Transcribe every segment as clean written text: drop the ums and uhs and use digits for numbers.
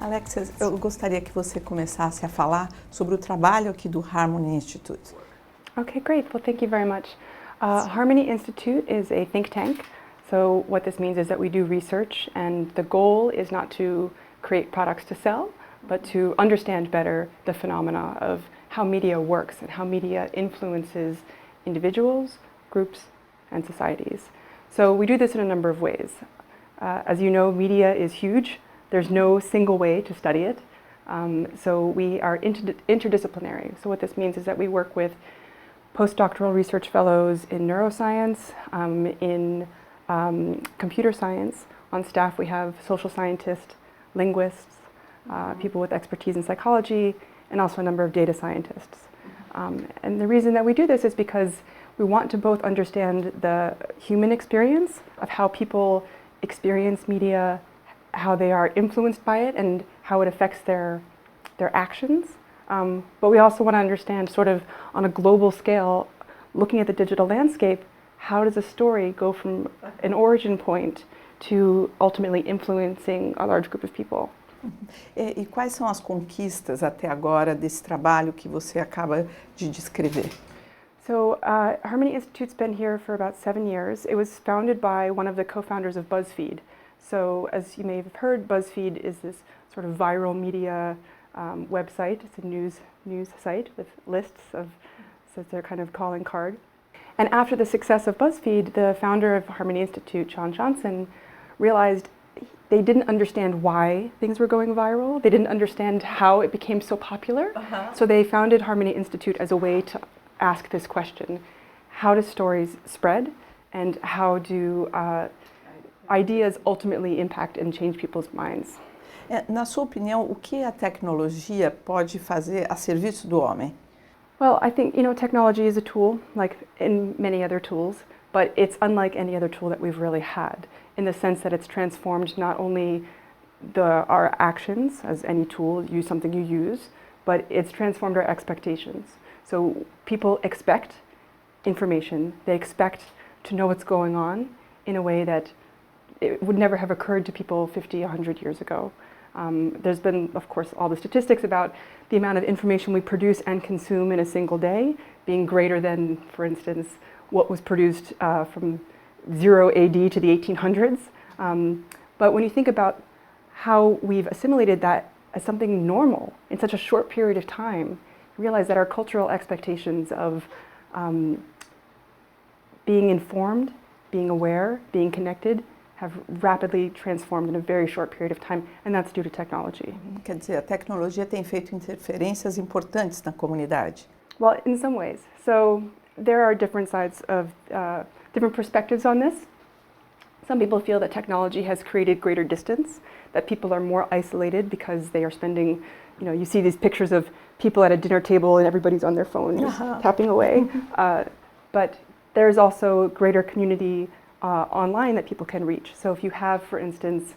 Alexis, eu gostaria que você começasse a falar sobre o trabalho aqui do Harmony Institute. Okay, great. Well, thank you very much. Harmony Institute is a think tank. So what this means is that we do research, and the goal is not to create products to sell, but to understand better the phenomena of how media works and how media influences individuals, groups, and societies. So we do this in a number of ways. As you know, media is huge. There's no single way to study it. So we are interdisciplinary. So what this means is that we work with postdoctoral research fellows in neuroscience, in computer science. On staff we have social scientists, linguists, people with expertise in psychology, and also a number of data scientists. And the reason that we do this is because we want to both understand the human experience of how people experience media, how they are influenced by it, and how it affects their actions. But we also want to understand, sort of on a global scale, looking at the digital landscape, how does a story go from an origin point to ultimately influencing a large group of people. E quais são as conquistas até agora desse trabalho que você acaba de descrever? So Harmony Institute's been here for about 7 years. It was founded by one of the co-founders of BuzzFeed. So as you may have heard, BuzzFeed is this sort of viral media website. It's a news site with lists of, so it's their kind of calling card. And after the success of BuzzFeed, the founder of Harmony Institute, John Johnson, realized they didn't understand why things were going viral. They didn't understand how it became so popular. So they founded Harmony Institute as a way to ask this question: how do stories spread, and how do ideas ultimately impact and change people's minds? Na sua opinião, o que a tecnologia pode fazer a serviço do homem? Well, I think, technology is a tool, like in many other tools, but it's unlike any other tool that we've really had, in the sense that it's transformed not only our actions, as any tool, something you use, but it's transformed our expectations. So people expect information, they expect to know what's going on in a way that it would never have occurred to people 50, 100 years ago. There's been, of course, all the statistics about the amount of information we produce and consume in a single day being greater than, for instance, what was produced from 0 AD to the 1800s. But when you think about how we've assimilated that as something normal in such a short period of time, you realize that our cultural expectations of being informed, being aware, being connected, have rapidly transformed in a very short period of time, and that's due to technology. Quer dizer, a tecnologia tem feito interferências importantes na comunidade? Well, in some ways. So there are different sides of, different perspectives on this. Some people feel that technology has created greater distance, that people are more isolated because they are spending, you see these pictures of people at a dinner table and everybody's on their phone tapping away. But there's also greater community online that people can reach. So if you have, for instance,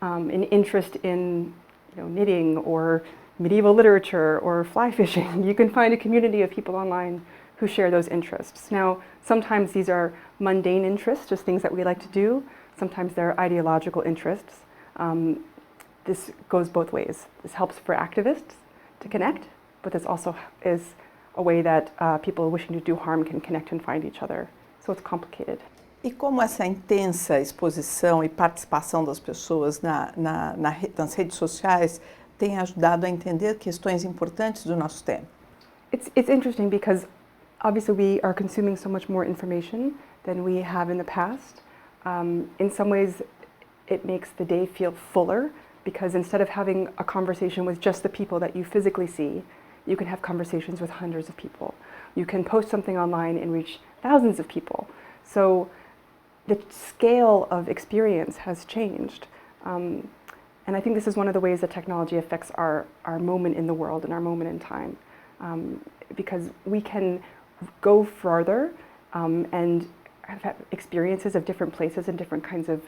an interest in knitting or medieval literature or fly fishing, you can find a community of people online who share those interests. Now, sometimes these are mundane interests, just things that we like to do. Sometimes they're ideological interests. This goes both ways. This helps for activists to connect, but this also is a way that people wishing to do harm can connect and find each other. So it's complicated. E como essa intensa exposição e participação das pessoas nas redes sociais tem ajudado a entender questões importantes do nosso tempo? It's interesting because obviously we are consuming so much more information than we have in the past. In some ways it makes the day feel fuller, because instead of having a conversation with just the people that you physically see, you can have conversations with hundreds of people. You can post something online and reach thousands of people. So the scale of experience has changed. And I think this is one of the ways that technology affects our moment in the world and our moment in time. Because we can go further and have experiences of different places and different kinds of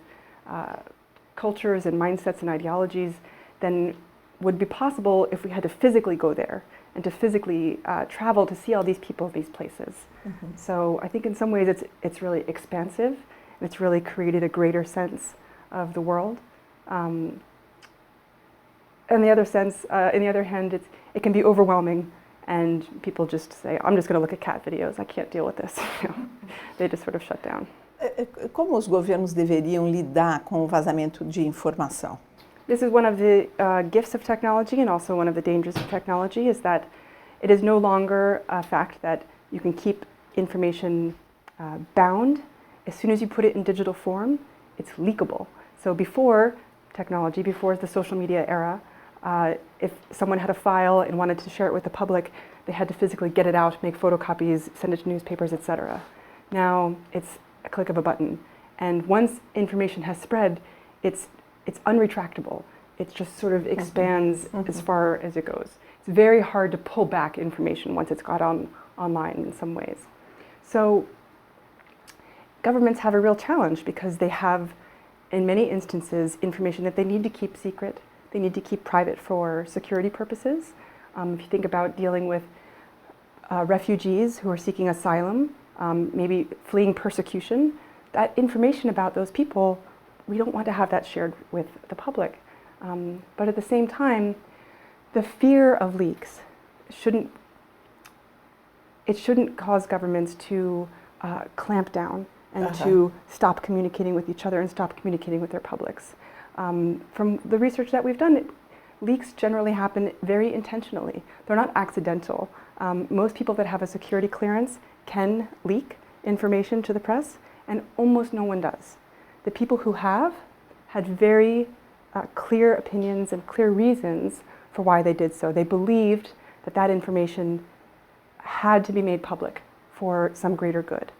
cultures and mindsets and ideologies than would be possible if we had to physically go there and to physically travel to see all these people, these places. So I think in some ways it's really expansive. It's really created a greater sense of the world. in the other hand, it can be overwhelming, and people just say, I'm just going to look at cat videos, I can't deal with this. They just sort of shut down. Como os governos deveriam lidar com o vazamento de informação? This is one of the gifts of technology, and also one of the dangers of technology, is that it is no longer a fact that you can keep information bound. As soon as you put it in digital form, it's leakable. So before technology, before the social media era, if someone had a file and wanted to share it with the public, they had to physically get it out, make photocopies, send it to newspapers, etc. Now it's a click of a button. And once information has spread, it's unretractable. It just sort of expands as far as it goes. It's very hard to pull back information once it's got online in some ways. So governments have a real challenge because they have, in many instances, information that they need to keep secret. They need to keep private for security purposes. If you think about dealing with refugees who are seeking asylum, maybe fleeing persecution, that information about those people, we don't want to have that shared with the public. But at the same time, the fear of leaks shouldn't cause governments to clamp down and to stop communicating with each other and stop communicating with their publics. From the research that we've done, leaks generally happen very intentionally. They're not accidental. Most people that have a security clearance can leak information to the press, and almost no one does. The people who have had very clear opinions and clear reasons for why they did so. They believed that that information had to be made public for some greater good.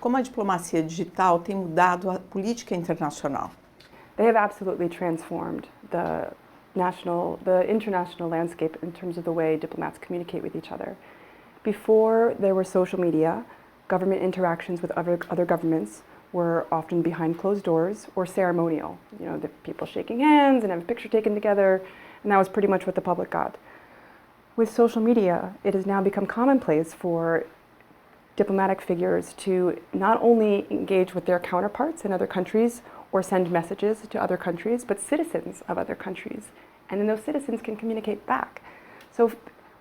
Como a diplomacia digital tem mudado a política internacional? They have absolutely transformed the international landscape in terms of the way diplomats communicate with each other. Before there were social media, government interactions with other governments were often behind closed doors or ceremonial. You know, the people shaking hands and have a picture taken together, and that was pretty much what the public got. With social media, it has now become commonplace for diplomatic figures to not only engage with their counterparts in other countries or send messages to other countries, but citizens of other countries. And then those citizens can communicate back. So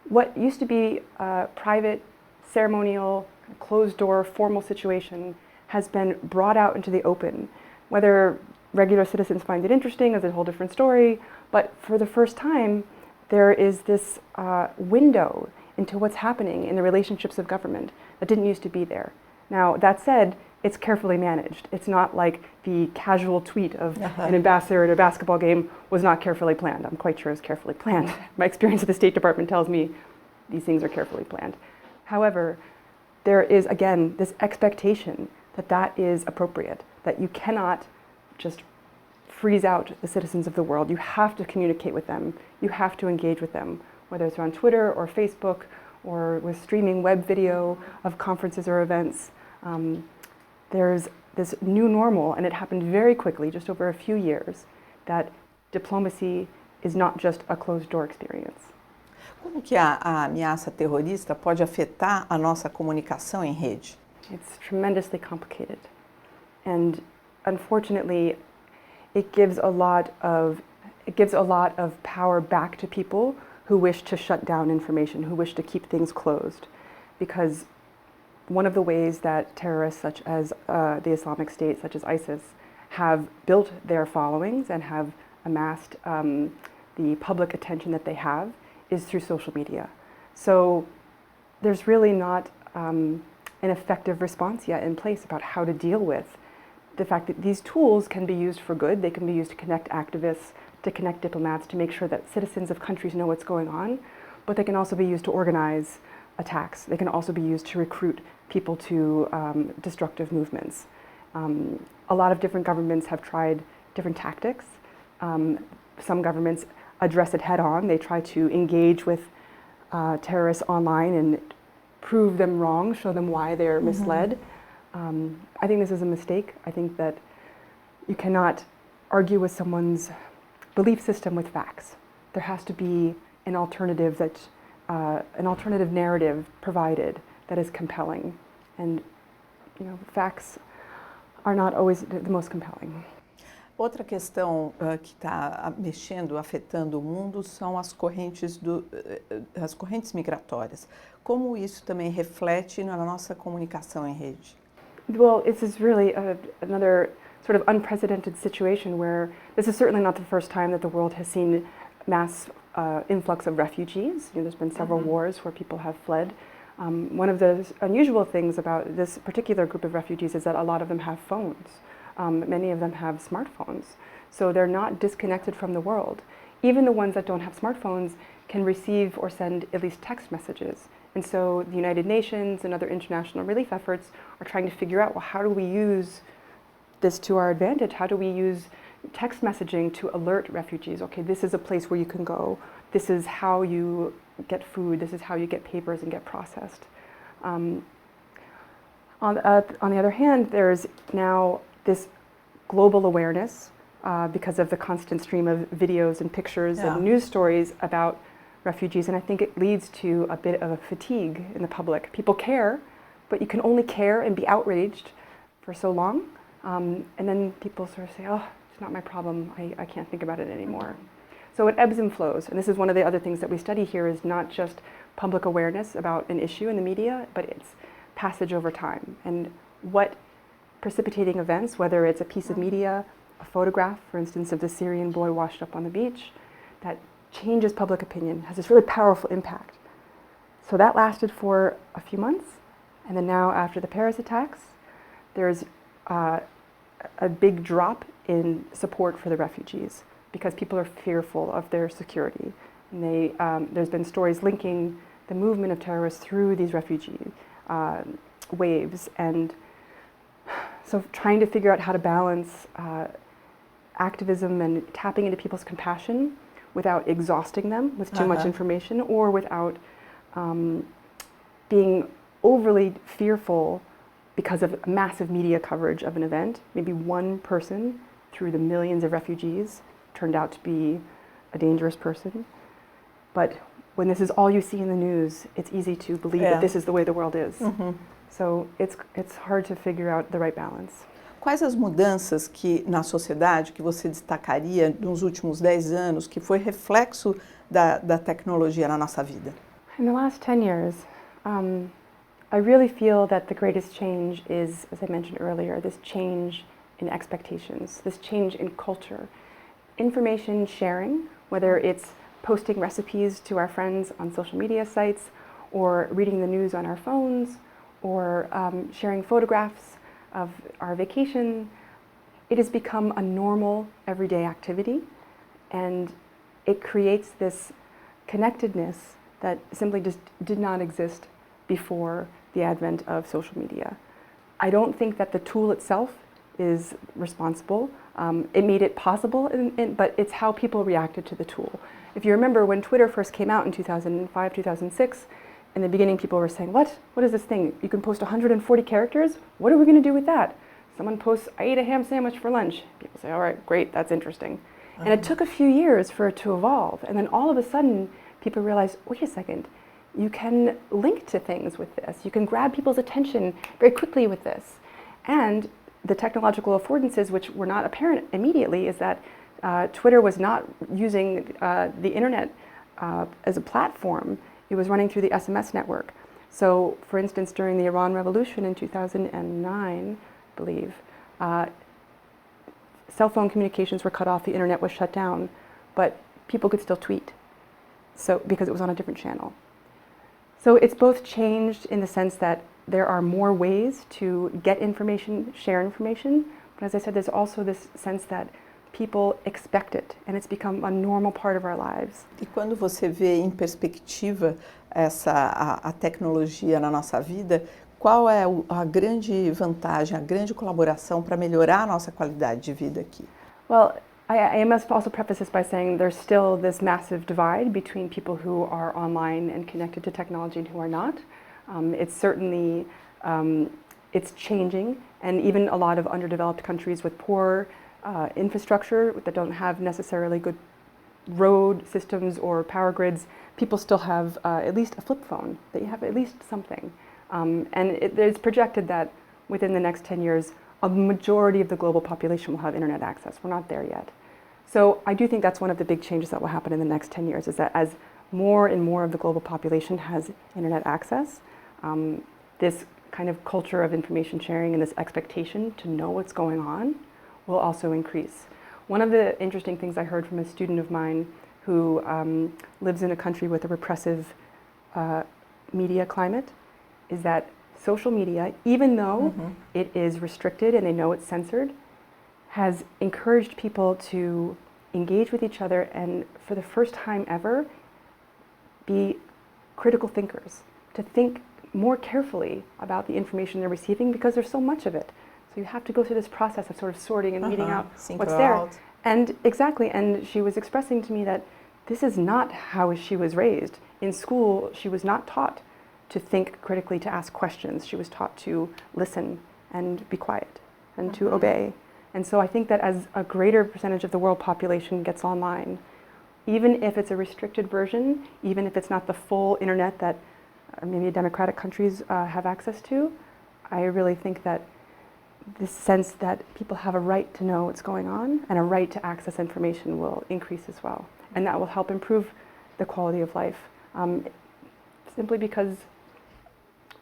what used to be a private, ceremonial, closed-door, formal situation has been brought out into the open. Whether regular citizens find it interesting is a whole different story, but for the first time, there is this window into what's happening in the relationships of government that didn't used to be there. Now, that said, it's carefully managed. It's not like the casual tweet of an ambassador at a basketball game was not carefully planned. I'm quite sure it's carefully planned. My experience at the State Department tells me these things are carefully planned. However, there is, again, this expectation that that is appropriate, that you cannot just freeze out the citizens of the world. You have to communicate with them. You have to engage with them, whether it's on Twitter or Facebook or with streaming web video of conferences or events. There's this new normal, and it happened very quickly, just over a few years, that diplomacy is not just a closed-door experience. Como que a ameaça terrorista pode afetar a nossa comunicação em rede? It's tremendously complicated, and unfortunately, it gives a lot of power back to people who wish to shut down information, who wish to keep things closed, because one of the ways that terrorists such as the Islamic State, such as ISIS, have built their followings and have amassed the public attention that they have is through social media. So there's really not an effective response yet in place about how to deal with the fact that these tools can be used for good. They can be used to connect activists, to connect diplomats, to make sure that citizens of countries know what's going on, but they can also be used to organize attacks. They can also be used to recruit people to destructive movements. A lot of different governments have tried different tactics. Some governments address it head on. They try to engage with terrorists online and prove them wrong, show them why they're misled. I think this is a mistake. I think that you cannot argue with someone's belief system with facts. There has to be an alternative an alternative narrative provided that is compelling, and facts are not always the most compelling. Outra questão que está mexendo, afetando o mundo são as correntes migratórias. Como isso também reflete na nossa comunicação em rede? Well, this is really another sort of unprecedented situation where this is certainly not the first time that the world has seen mass influx of refugees. You know, there's been several wars where people have fled. One of the unusual things about this particular group of refugees is that a lot of them have phones. Many of them have smartphones, so they're not disconnected from the world. Even the ones that don't have smartphones can receive or send at least text messages. And so the United Nations and other international relief efforts are trying to figure out, well, how do we use this to our advantage? How do we use text messaging to alert refugees? Okay, this is a place where you can go. This is how you get food. This is how you get papers and get processed. On the other hand, there's now this global awareness because of the constant stream of videos and pictures and news stories about refugees, and I think it leads to a bit of a fatigue in the public. People care, but you can only care and be outraged for so long, and then people sort of say, oh, it's not my problem, I can't think about it anymore. So it ebbs and flows, and this is one of the other things that we study here is not just public awareness about an issue in the media, but it's passage over time, and what precipitating events, whether it's a piece of media, a photograph, for instance, of the Syrian boy washed up on the beach, that changes public opinion, has this really powerful impact. So that lasted for a few months, and then now after the Paris attacks, there's a big drop in support for the refugees because people are fearful of their security. And there's been stories linking the movement of terrorists through these refugee waves, and so trying to figure out how to balance activism and tapping into people's compassion without exhausting them with too much information, or without being overly fearful because of massive media coverage of an event. Maybe one person through the millions of refugees turned out to be a dangerous person. But when this is all you see in the news, it's easy to believe that this is the way the world is. So it's hard to figure out the right balance. Quais as mudanças que na sociedade que você destacaria nos últimos 10 anos que foi reflexo da tecnologia na nossa vida? In the last 10 years, I really feel that the greatest change is, as I mentioned earlier, this change in expectations, this change in culture. Information sharing, whether it's posting recipes to our friends on social media sites, or reading the news on our phones, or sharing photographs of our vacation, it has become a normal everyday activity, and it creates this connectedness that simply just did not exist before the advent of social media. I don't think that the tool itself is responsible. It made it possible, but it's how people reacted to the tool. If you remember when Twitter first came out in 2005, 2006, in the beginning people were saying, what is this thing? You can post 140 characters? What are we going to do with that? Someone posts, I ate a ham sandwich for lunch. People say, all right, great, that's interesting. And it took a few years for it to evolve. And then all of a sudden, people realized, wait a second, you can link to things with this. You can grab people's attention very quickly with this. And the technological affordances, which were not apparent immediately, is that Twitter was not using the internet as a platform. It was running through the SMS network. So, for instance, during the Iran Revolution in 2009, I believe, cell phone communications were cut off, the internet was shut down, but people could still tweet, so because it was on a different channel. So it's both changed in the sense that there are more ways to get information, share information, but as I said, there's also this sense that people expect it, and it's become a normal part of our lives. E quando você vê em perspectiva a tecnologia na nossa vida, qual é a grande vantagem, a grande colaboração para melhorar a nossa qualidade de vida aqui? Well, I must also preface this by saying there's still this massive divide between people who are online and connected to technology and who are not. It's certainly, it's changing, and even a lot of underdeveloped countries with poor infrastructure that don't have necessarily good road systems or power grids, people still have at least a flip phone. They have at least something. And it's projected that within the next 10 years, a majority of the global population will have internet access. We're not there yet. So I do think that's one of the big changes that will happen in the next 10 years, is that as more and more of the global population has internet access, this kind of culture of information sharing and this expectation to know what's going on will also increase. One of the interesting things I heard from a student of mine who lives in a country with a repressive media climate is that social media, even though it is restricted and they know it's censored, has encouraged people to engage with each other and, for the first time ever, be critical thinkers, to think more carefully about the information they're receiving because there's so much of it. So you have to go through this process of sort of sorting and weeding out what's there. And exactly, and she was expressing to me that this is not how she was raised. In school, she was not taught to think critically, to ask questions. She was taught to listen and be quiet and to obey. And so I think that as a greater percentage of the world population gets online, even if it's a restricted version, even if it's not the full internet that maybe democratic countries have access to, I really think that this sense that people have a right to know what's going on and a right to access information will increase as well. And that will help improve the quality of life, simply because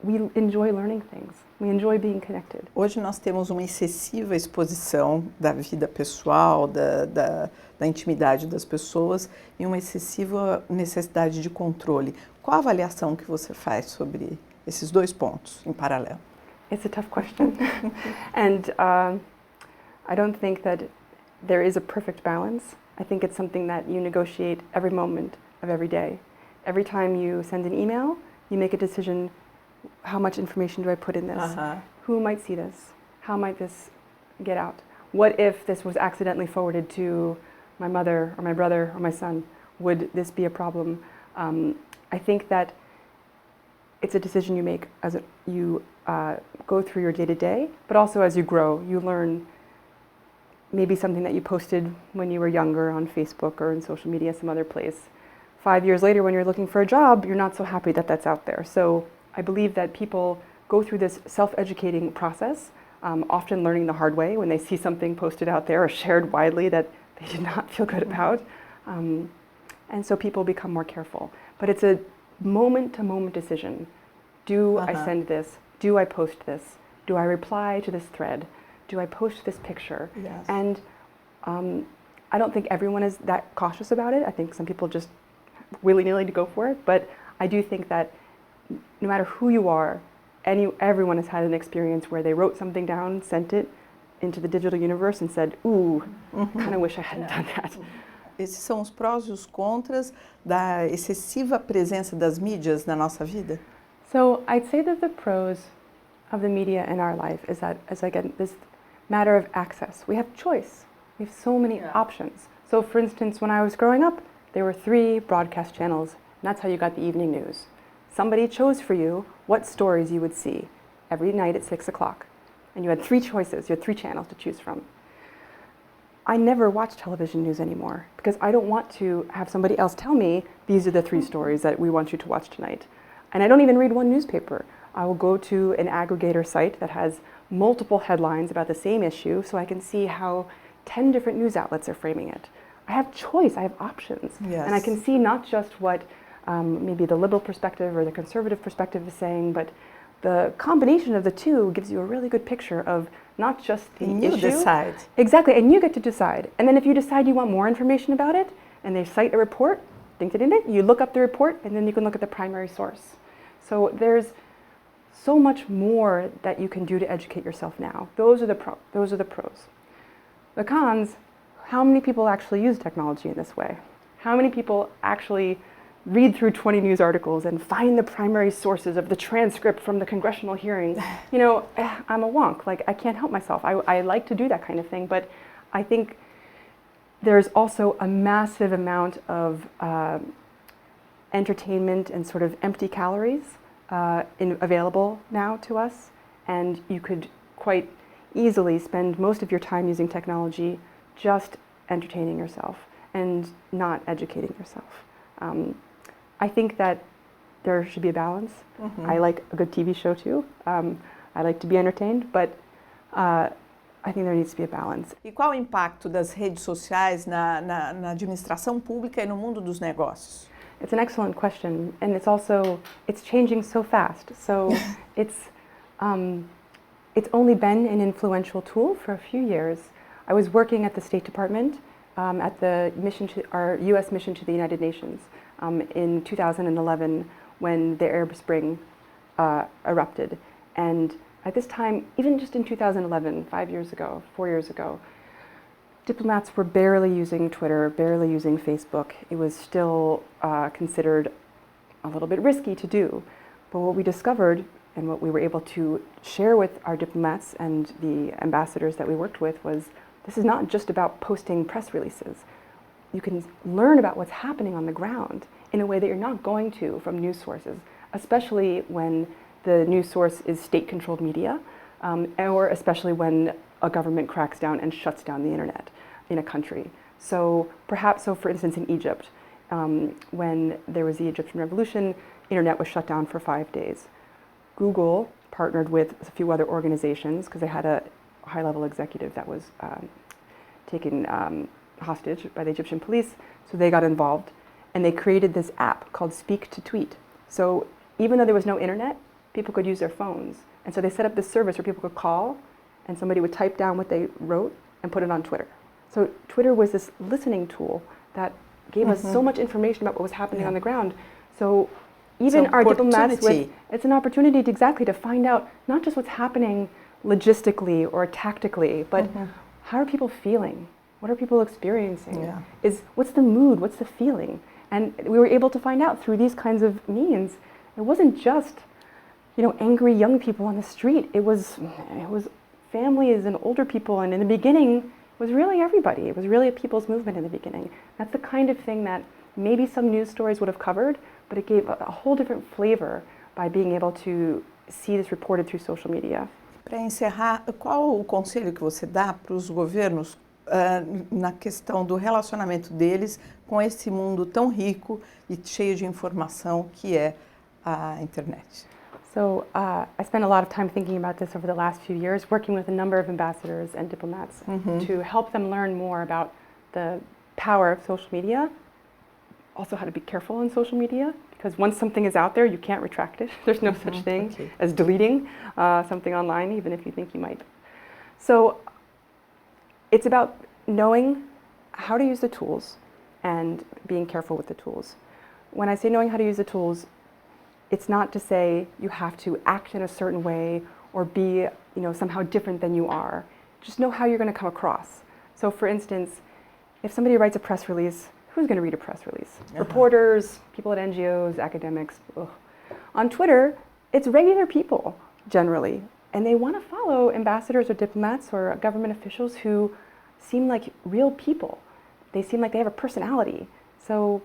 we enjoy learning things. We enjoy being connected. Hoje nós temos uma excessiva exposição da vida pessoal, da intimidade das pessoas e uma excessiva necessidade de controle. Qual a avaliação que você faz sobre esses dois pontos em paralelo? It's a tough question. And I don't think that there is a perfect balance. I think it's something that you negotiate every moment of every day. Every time you send an email, you make a decision: how much information do I put in this? Who might see this? How might this get out? What if this was accidentally forwarded to my mother or my brother or my son? Would this be a problem? I think that it's a decision you make as you go through your day-to-day, but also as you grow, you learn maybe something that you posted when you were younger on Facebook or in social media, some other place. 5 years later, when you're looking for a job, you're not so happy that that's out there. So I believe that people go through this self-educating process, often learning the hard way when they see something posted out there or shared widely that they did not feel good about. And so people become more careful. But it's a moment-to-moment decision. Do I send this? Do I post this? Do I reply to this thread? Do I post this picture? Yes. And I don't think everyone is that cautious about it. I think some people just willy-nilly to go for it. But I do think that no matter who you are, everyone has had an experience where they wrote something down, sent it into the digital universe and said, ooh, kind of wish I hadn't done that. Esses são os prós e os contras da excessiva presença das mídias na nossa vida? So I'd say that the pros of the media in our life is that, as again, this matter of access. We have choice. We have so many options. So for instance, when I was growing up, there were 3 broadcast channels, and that's how you got the evening news. Somebody chose for you what stories you would see every night at 6 o'clock. And you had 3 choices, you had 3 channels to choose from. I never watch television news anymore because I don't want to have somebody else tell me these are the 3 stories that we want you to watch tonight. And I don't even read one newspaper. I will go to an aggregator site that has multiple headlines about the same issue so I can see how 10 different news outlets are framing it. I have choice, I have options. Yes. And I can see not just what maybe the liberal perspective or the conservative perspective is saying, but the combination of the two gives you a really good picture of not just the and issue. You decide. Exactly, and you get to decide. And then if you decide you want more information about it, and they cite a report, you look up the report, and then you can look at the primary source. So there's so much more that you can do to educate yourself now. Those are the pros. The cons: how many people actually use technology in this way? How many people actually read through 20 news articles and find the primary sources of the transcript from the congressional hearings? You know, I'm a wonk. Like, I can't help myself. I like to do that kind of thing, but I think there's also a massive amount of entertainment and sort of empty calories available now to us, and you could quite easily spend most of your time using technology just entertaining yourself and not educating yourself. I think that there should be a balance. I like a good TV show too. I like to be entertained, but I think there needs to be a balance. E qual o impacto das redes sociais na administração pública e no mundo dos negócios? It's an excellent question, and it's changing so fast. So it's only been an influential tool for a few years. I was working at the State Department at the our U.S. mission to the United Nations in 2011 when the Arab Spring erupted. And at this time, even just in 2011, 4 years ago, diplomats were barely using Twitter, barely using Facebook. It was still considered a little bit risky to do. But what we discovered and what we were able to share with our diplomats and the ambassadors that we worked with was this is not just about posting press releases. You can learn about what's happening on the ground in a way that you're not going to from news sources, especially when the news source is state-controlled media, or especially when a government cracks down and shuts down the internet in a country. So for instance, in Egypt, when there was the Egyptian revolution, internet was shut down for 5 days. Google partnered with a few other organizations because they had a high-level executive that was taken hostage by the Egyptian police, so they got involved, and they created this app called Speak to Tweet. So even though there was no internet, people could use their phones. And so they set up this service where people could call, and somebody would type down what they wrote and put it on Twitter. So Twitter was this listening tool that gave us so much information about what was happening on the ground. So even our diplomats, it's an opportunity to find out not just what's happening logistically or tactically, but how are people feeling? What are people experiencing? Yeah. What's the mood? What's the feeling? And we were able to find out through these kinds of means. It wasn't just, angry young people on the street. It was families and older people, and in the beginning, it was really everybody. It was really a people's movement in the beginning. That's the kind of thing that maybe some news stories would have covered, but it gave a whole different flavor by being able to see this reported through social media. Para encerrar, qual o conselho que você dá para os governos na questão do relacionamento deles com esse mundo tão rico e cheio de informação que é a internet? So I spent a lot of time thinking about this over the last few years, working with a number of ambassadors and diplomats to help them learn more about the power of social media, also how to be careful in social media, because once something is out there, you can't retract it. There's no such thing as deleting something online, even if you think you might. So it's about knowing how to use the tools and being careful with the tools. When I say knowing how to use the tools, it's not to say you have to act in a certain way or be, somehow different than you are. Just know how you're going to come across. So for instance, if somebody writes a press release, who's going to read a press release? Reporters, people at NGOs, academics. Ugh. On Twitter, it's regular people, generally. And they want to follow ambassadors or diplomats or government officials who seem like real people. They seem like they have a personality. So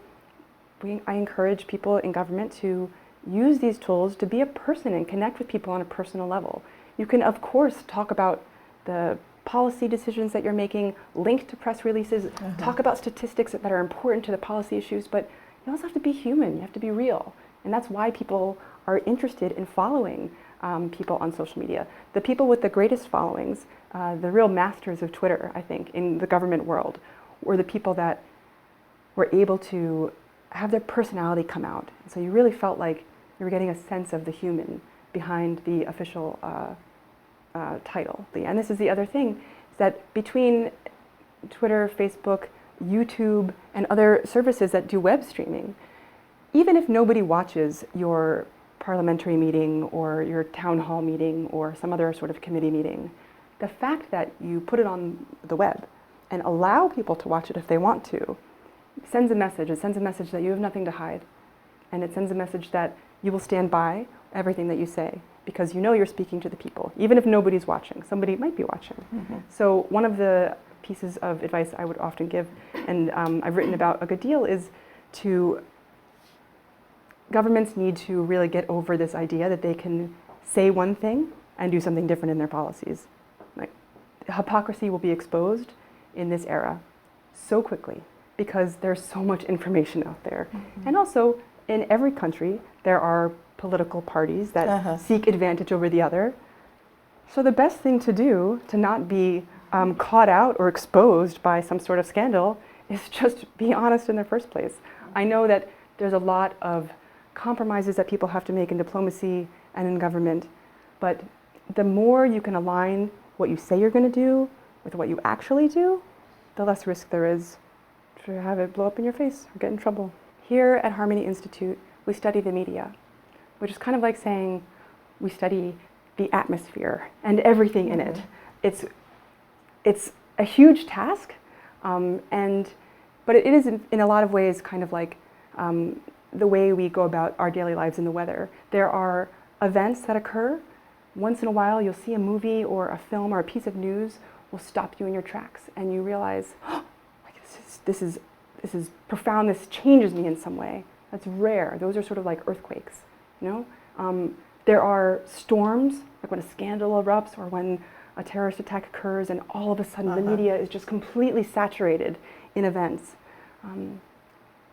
I encourage people in government to use these tools to be a person and connect with people on a personal level. You can, of course, talk about the policy decisions that you're making, link to press releases, talk about statistics that are important to the policy issues, but you also have to be human, you have to be real. And that's why people are interested in following people on social media. The people with the greatest followings, the real masters of Twitter, I think, in the government world, were the people that were able to have their personality come out. So you really felt like you were getting a sense of the human behind the official title. And this is the other thing, is that between Twitter, Facebook, YouTube, and other services that do web streaming, even if nobody watches your parliamentary meeting or your town hall meeting or some other sort of committee meeting, the fact that you put it on the web and allow people to watch it if they want to sends a message. It sends a message that you have nothing to hide. And it sends a message that you will stand by everything that you say because you know you're speaking to the people, even if nobody's watching. Somebody might be watching. So one of the pieces of advice I would often give, and I've written about a good deal, is to governments need to really get over this idea that they can say one thing and do something different in their policies. Like, hypocrisy will be exposed in this era so quickly because there's so much information out there. And also, in every country, there are political parties that seek advantage over the other. So the best thing to do to not be caught out or exposed by some sort of scandal is just be honest in the first place. I know that there's a lot of compromises that people have to make in diplomacy and in government, but the more you can align what you say you're going to do with what you actually do, the less risk there is to have it blow up in your face or get in trouble. Here at Harmony Institute, we study the media, which is kind of like saying we study the atmosphere and everything in it. It's a huge task, but it is in a lot of ways kind of like the way we go about our daily lives in the weather. There are events that occur. Once in a while, you'll see a movie or a film or a piece of news will stop you in your tracks, and you realize, oh, this is profound. This changes me in some way. That's rare. Those are sort of like earthquakes, you know. There are storms, like when a scandal erupts or when a terrorist attack occurs, and all of a sudden the media is just completely saturated in events.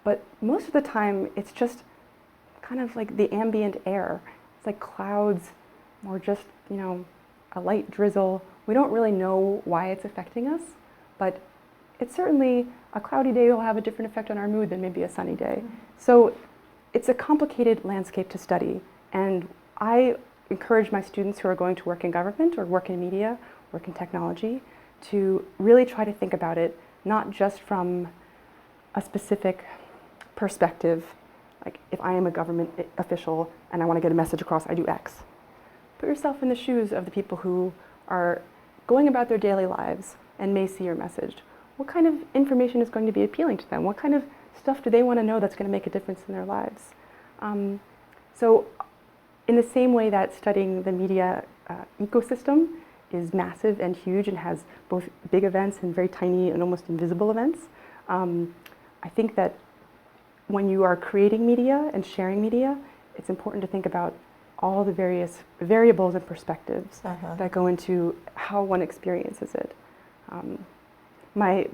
But most of the time, it's just kind of like the ambient air. It's like clouds or just, you know, a light drizzle. We don't really know why it's affecting us, but it's certainly a cloudy day will have a different effect on our mood than maybe a sunny day. So it's a complicated landscape to study, and I encourage my students who are going to work in government or work in media, work in technology, to really try to think about it not just from a specific perspective, like if I am a government official and I want to get a message across, I do X. Put yourself in the shoes of the people who are going about their daily lives and may see your message. What kind of information is going to be appealing to them? What kind of stuff do they want to know that's going to make a difference in their lives? So in the same way that studying the media ecosystem is massive and huge and has both big events and very tiny and almost invisible events, I think that when you are creating media and sharing media, it's important to think about all the various variables and perspectives that go into how one experiences it. My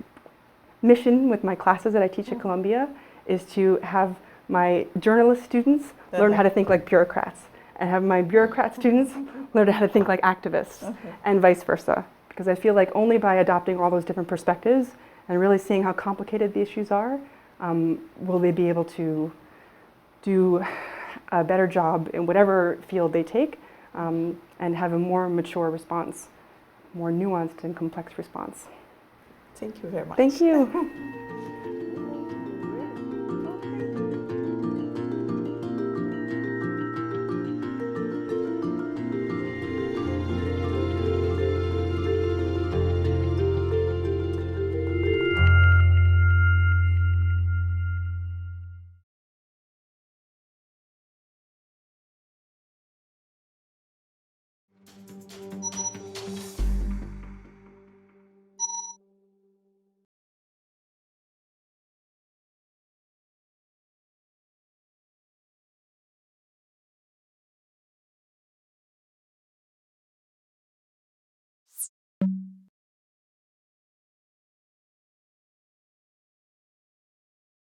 mission with my classes that I teach at Columbia is to have my journalist students learn how to think like bureaucrats, and have my bureaucrat students learn how to think like activists, and vice versa. Because I feel like only by adopting all those different perspectives and really seeing how complicated the issues are, will they be able to do a better job in whatever field they take, and have a more mature response, more nuanced and complex response. Thank you very much. Thank you.